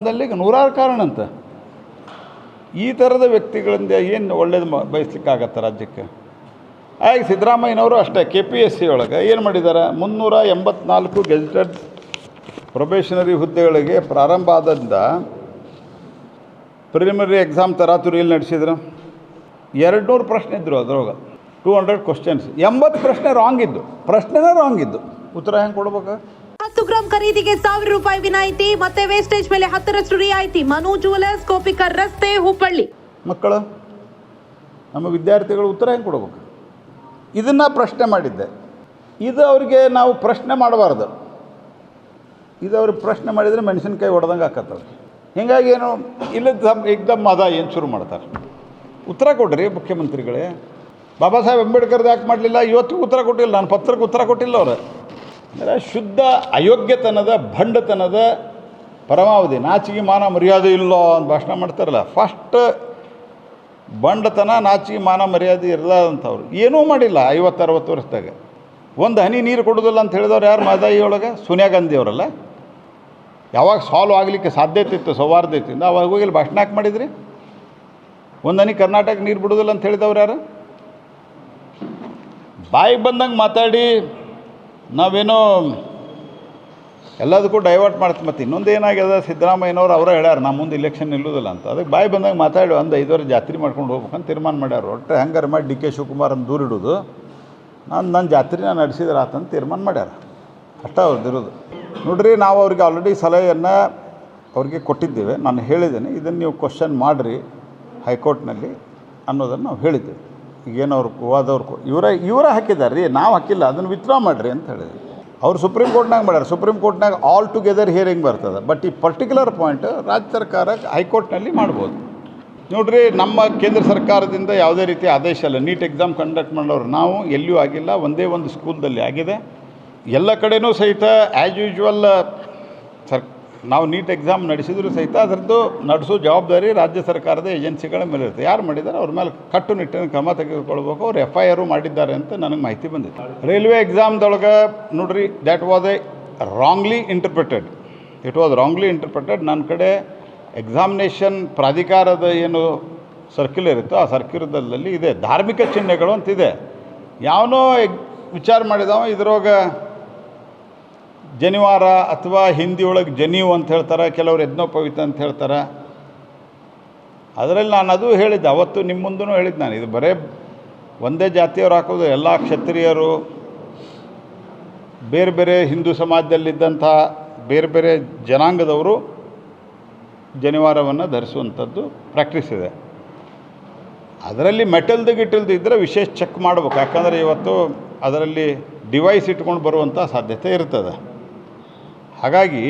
ಈಗ ನೂರಾರು ಕಾರಣ ಅಂತ ಈ ಥರದ ವ್ಯಕ್ತಿಗಳಿಂದ ಏನು ಒಳ್ಳೇದು ಬಯಸ್ಲಿಕ್ಕಾಗತ್ತೆ ರಾಜ್ಯಕ್ಕೆ. ಆಗ ಸಿದ್ದರಾಮಯ್ಯನವರು ಅಷ್ಟೇ KPSC ಒಳಗೆ ಏನು ಮಾಡಿದ್ದಾರೆ, 384 ಗೆಜೆಟೆಡ್ ಪ್ರೊಬೇಷನರಿ ಹುದ್ದೆಗಳಿಗೆ ಪ್ರಾರಂಭ ಆದಿಂದ ಪ್ರಿಲಿಮಿನರಿ ಎಕ್ಸಾಮ್ ತರಾತುರಿಯಲ್ಲಿ ನಡೆಸಿದ್ರು. 200 ಪ್ರಶ್ನೆ ಇದ್ದರು, ಅದ್ರೊಳಗೆ 200 ಕ್ವಶನ್ಸ್, 80 ಪ್ರಶ್ನೆ ರಾಂಗ್ ಇದ್ದು, ಪ್ರಶ್ನೆನೇ ರಾಂಗ್ ಇದ್ದು, ಉತ್ತರ ಹೆಂಗೆ ಕೊಡ್ಬೇಕು? 10 ಗ್ರಾಂ ಖರೀದಿಗೆ 1000 ರೂಪಾಯಿ ವಿನಾಯಿತಿ, ಮತ್ತೆ ವೇಸ್ಟೇಜ್ ಮೇಲೆ 10ರಷ್ಟು ರಿಯಾಯಿತಿ. ಮನು ಜುವೆಲರ್ಸ್, ಕೋಪಿಕರ್ ರಸ್ತೆ, ಹುಬ್ಬಳ್ಳಿ. ಮಕ್ಕಳು, ನಮ್ಮ ವಿದ್ಯಾರ್ಥಿಗಳು ಉತ್ತರ ಹೆಂಗೆ ಕೊಡ್ಬೇಕು? ಇದನ್ನು ಪ್ರಶ್ನೆ ಮಾಡಿದ್ದೆ. ಇದು ಅವರಿಗೆ ನಾವು ಪ್ರಶ್ನೆ ಮಾಡಬಾರ್ದು. ಇದು ಅವ್ರಿಗೆ ಪ್ರಶ್ನೆ ಮಾಡಿದರೆ ಮೆಣಸಿನ್ಕಾಯಿ ಹೊಡೆದಂಗೆ ಹಾಕತ್ತವ್ರು. ಹೀಗಾಗಿ ಏನು ಇಲ್ಲದ ಏಕ್ದಮ್ ಅದ ಏನು ಶುರು ಮಾಡ್ತಾರೆ. ಉತ್ತರ ಕೊಡ್ರಿ ಮುಖ್ಯಮಂತ್ರಿಗಳೇ. ಬಾಬಾ ಸಾಹೇಬ್ ಅಂಬೇಡ್ಕರ್ದು ಯಾಕೆ ಮಾಡಲಿಲ್ಲ? ಇವತ್ತಿಗೂ ಉತ್ತರ ಕೊಟ್ಟಿಲ್ಲ. ನಾನು ಪತ್ರಕ್ಕೆ ಉತ್ತರ ಕೊಟ್ಟಿಲ್ಲ ಅವರು. ಅಂದರೆ ಶುದ್ಧ ಅಯೋಗ್ಯತನದ ಭಂಡತನದ ಪರಮಾವಧಿ. ನಾಚಿಗೆ ಮಾನ ಮರ್ಯಾದೆ ಇಲ್ಲ ಅಂತ ಭಾಷಣ ಮಾಡ್ತಾರಲ್ಲ, ಫಸ್ಟ್ ಬಂಡತನ, ನಾಚಿಗೆ ಮಾನ ಮರ್ಯಾದೆ ಇರಲಾದಂಥವ್ರು ಏನೂ ಮಾಡಿಲ್ಲ 50-60 ವರ್ಷದಾಗ. ಒಂದು ಹನಿ ನೀರು ಕೊಡೋದಿಲ್ಲ ಅಂತ ಹೇಳಿದವ್ರು ಯಾರು? ಮಹದಾಯಿ ಒಳಗೆ ಸೋನಿಯಾ ಗಾಂಧಿ ಅವರಲ್ಲ. ಯಾವಾಗ ಸಾಲ್ವ್ ಆಗಲಿಕ್ಕೆ ಸಾಧ್ಯತೆ ಇತ್ತು, ಸೌಹಾರ್ದತೆಯಿಂದ, ಅವಾಗ ಹೋಗಿ ಇಲ್ಲಿ ಭಾಷಣ ಯಾಕೆ ಮಾಡಿದ್ರಿ? ಒಂದು ಹನಿ ಕರ್ನಾಟಕ ನೀರು ಬಿಡೋದಿಲ್ಲ ಅಂತ ಹೇಳಿದವ್ರು ಯಾರು? ಬಾಯಿಗೆ ಬಂದಂಗೆ ಮಾತಾಡಿ ನಾವೇನೋ ಎಲ್ಲದಕ್ಕೂ ಡೈವರ್ಟ್ ಮಾಡ್ತೀವಿ. ಮತ್ತು ಇನ್ನೊಂದು ಏನಾಗ್ಯದ, ಸಿದ್ದರಾಮಯ್ಯನವ್ರು ಅವರೇ ಹೇಳ್ಯಾರ ನಾ ಮುಂದೆ ಇಲೆಕ್ಷನ್ ನಿಲ್ಲೋದಿಲ್ಲ ಅಂತ. ಅದಕ್ಕೆ ಬಾಯಿ ಬಂದಂಗೆ ಮಾತಾಡಿ ಒಂದು 5 ವರ್ಷ ಜಾತ್ರೆ ಮಾಡ್ಕೊಂಡು ಹೋಗ್ಬೇಕಂತ ತೀರ್ಮಾನ ಮಾಡ್ಯಾರ. ಒಟ್ಟು ಹೆಂಗಾರು ಮಾಡಿ DK ಶಿವಕುಮಾರನ್ನು ದೂರ ಇಡೋದು, ನನ್ನ ಜಾತ್ರೆನ ನಡೆಸಿದ್ರೆ ಆತಂತ ತೀರ್ಮಾನ ಮಾಡ್ಯಾರ. ಅಷ್ಟೇ ಅವ್ರದ್ದು ಇರೋದು. ನೋಡ್ರಿ, ನಾವು ಅವ್ರಿಗೆ ಆಲ್ರೆಡಿ ಸಲಹೆಯನ್ನು ಅವ್ರಿಗೆ ಕೊಟ್ಟಿದ್ದೇವೆ. ನಾನು ಹೇಳಿದ್ದೇನೆ, ಇದನ್ನು ನೀವು ಕ್ವಶನ್ ಮಾಡಿರಿ ಹೈಕೋರ್ಟ್ನಲ್ಲಿ ಅನ್ನೋದನ್ನು ನಾವು ಹೇಳಿದ್ದೇವೆ. ಈಗೇನು ಅವ್ರು ಹೋದವ್ರು ಇವರೇ ಹಾಕಿದ್ದಾರೆ ರೀ, ನಾವು ಹಾಕಿಲ್ಲ, ಅದನ್ನು ವಿತ್ಡ್ರಾ ಮಾಡಿರಿ ಅಂತ ಹೇಳಿದ್ವಿ. ಅವ್ರು ಸುಪ್ರೀಂ ಕೋರ್ಟ್ನಾಗ ಮಾಡ್ಯಾರ. ಸುಪ್ರೀಂ ಕೋರ್ಟ್ನಾಗ ಆಲ್ ಟುಗೆದರ್ ಹಿಯರಿಂಗ್ ಬರ್ತದೆ. ಬಟ್ ಈ ಪರ್ಟಿಕ್ಯುಲರ್ ಪಾಯಿಂಟ್ ರಾಜ್ಯ ಸರ್ಕಾರಕ್ಕೆ ಹೈಕೋರ್ಟ್ನಲ್ಲಿ ಮಾಡ್ಬೋದು. ನೋಡಿರಿ, ನಮ್ಮ ಕೇಂದ್ರ ಸರ್ಕಾರದಿಂದ ಯಾವುದೇ ರೀತಿ ಆದೇಶ ಇಲ್ಲ. ನೀಟ್ ಎಕ್ಸಾಮ್ ಕಂಡಕ್ಟ್ ಮಾಡೋರು ನಾವು ಎಲ್ಲಿಯೂ ಆಗಿಲ್ಲ. ಒಂದೇ ಒಂದು ಸ್ಕೂಲ್ದಲ್ಲಿ ಆಗಿದೆ. ಎಲ್ಲ ಕಡೆಯೂ ಸಹಿತ ಆ್ಯಸ್ ಯೂಶ್ವಲ್ ನಾವು ನೀಟ್ ಎಕ್ಸಾಮ್ ನಡೆಸಿದ್ರು ಸಹಿತ ಅದರದ್ದು ನಡೆಸೋ ಜವಾಬ್ದಾರಿ ರಾಜ್ಯ ಸರ್ಕಾರದ ಏಜೆನ್ಸಿಗಳ ಮೇಲೆ ಇರುತ್ತೆ. ಯಾರು ಮಾಡಿದ್ದಾರೆ ಅವ್ರ ಮೇಲೆ ಕಟ್ಟುನಿಟ್ಟಿನ ಕ್ರಮ ತೆಗೆದುಕೊಳ್ಬೇಕು. ಅವ್ರು FIR ಮಾಡಿದ್ದಾರೆ ಅಂತ ನನಗೆ ಮಾಹಿತಿ ಬಂದಿತ್ತು. ರೈಲ್ವೆ ಎಕ್ಸಾಮ್ದೊಳಗೆ ನೋಡ್ರಿ, that was wrongly interpreted. It was wrongly interpreted. ನನ್ನ ಕಡೆ ಎಕ್ಸಾಮಿನೇಷನ್ ಪ್ರಾಧಿಕಾರದ ಏನು ಸರ್ಕ್ಯುಲರ್ ಇತ್ತು, ಆ ಸರ್ಕ್ಯುಲರ್ದಲ್ಲಿ ಇದೆ ಧಾರ್ಮಿಕ ಚಿಹ್ನೆಗಳು ಅಂತಿದೆ. ಯಾವನೋ ವಿಚಾರ ಮಾಡಿದವ ಇದ್ರೊಳಗೆ ಜನಿವಾರ ಅಥವಾ ಹಿಂದಿ ಒಳಗೆ ಜನಿವು ಅಂತ ಹೇಳ್ತಾರೆ, ಕೆಲವರು ಯಜ್ಞೋಪವೀತ ಅಂತ ಹೇಳ್ತಾರೆ. ಅದರಲ್ಲಿ ನಾನು ಅದು ಹೇಳಿದ್ದೆ, ಅವತ್ತು ನಿಮ್ಮ ಮುಂದೂ ಹೇಳಿದ್ದು ನಾನು. ಇದು ಬರೇ ಒಂದೇ ಜಾತಿಯವರು ಹಾಕೋದು, ಎಲ್ಲ ಕ್ಷತ್ರಿಯರು, ಬೇರೆ ಬೇರೆ ಹಿಂದೂ ಸಮಾಜದಲ್ಲಿದ್ದಂಥ ಬೇರೆ ಬೇರೆ ಜನಾಂಗದವರು ಜನಿವಾರವನ್ನು ಧರಿಸುವಂಥದ್ದು ಪ್ರಾಕ್ಟೀಸ್ ಇದೆ. ಅದರಲ್ಲಿ ಮೆಟಲ್ದು ಇದ್ದರೆ ವಿಶೇಷ ಚೆಕ್ ಮಾಡಬೇಕು. ಯಾಕಂದರೆ ಇವತ್ತು ಅದರಲ್ಲಿ ಡಿವೈಸ್ ಇಟ್ಕೊಂಡು ಬರುವಂಥ ಸಾಧ್ಯತೆ ಇರ್ತದೆ. ಹಾಗಾಗಿ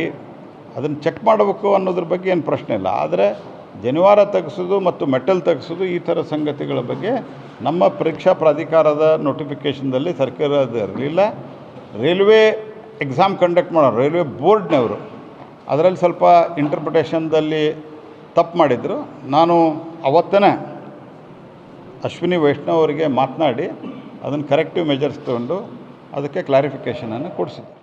ಅದನ್ನು ಚೆಕ್ ಮಾಡಬೇಕು ಅನ್ನೋದ್ರ ಬಗ್ಗೆ ಏನು ಪ್ರಶ್ನೆ ಇಲ್ಲ. ಆದರೆ ಜನಿವಾರ ತೆಗೆಸೋದು ಮತ್ತು ಮೆಟಲ್ ತೆಗೆಸೋದು ಈ ಥರ ಸಂಗತಿಗಳ ಬಗ್ಗೆ ನಮ್ಮ ಪರೀಕ್ಷಾ ಪ್ರಾಧಿಕಾರದ ನೋಟಿಫಿಕೇಷನ್ದಲ್ಲಿ ಸರ್ಕ್ಯುಲರ್ ಇರಲಿಲ್ಲ. ರೈಲ್ವೆ ಎಕ್ಸಾಮ್ ಕಂಡಕ್ಟ್ ಮಾಡೋರು ರೈಲ್ವೆ ಬೋರ್ಡ್ನವರು ಅದರಲ್ಲಿ ಸ್ವಲ್ಪ ಇಂಟರ್ಪ್ರಿಟೇಷನ್ದಲ್ಲಿ ತಪ್ಪು ಮಾಡಿದರು. ನಾನು ಅವತ್ತೇ ಅಶ್ವಿನಿ ವೈಷ್ಣವ್ ಅವರಿಗೆ ಮಾತನಾಡಿ ಅದನ್ನು ಕರೆಕ್ಟಿವ್ ಮೆಜರ್ಸ್ ತೊಗೊಂಡು ಅದಕ್ಕೆ ಕ್ಲಾರಿಫಿಕೇಷನನ್ನು ಕೊಡಿಸಿದ್ದೆ.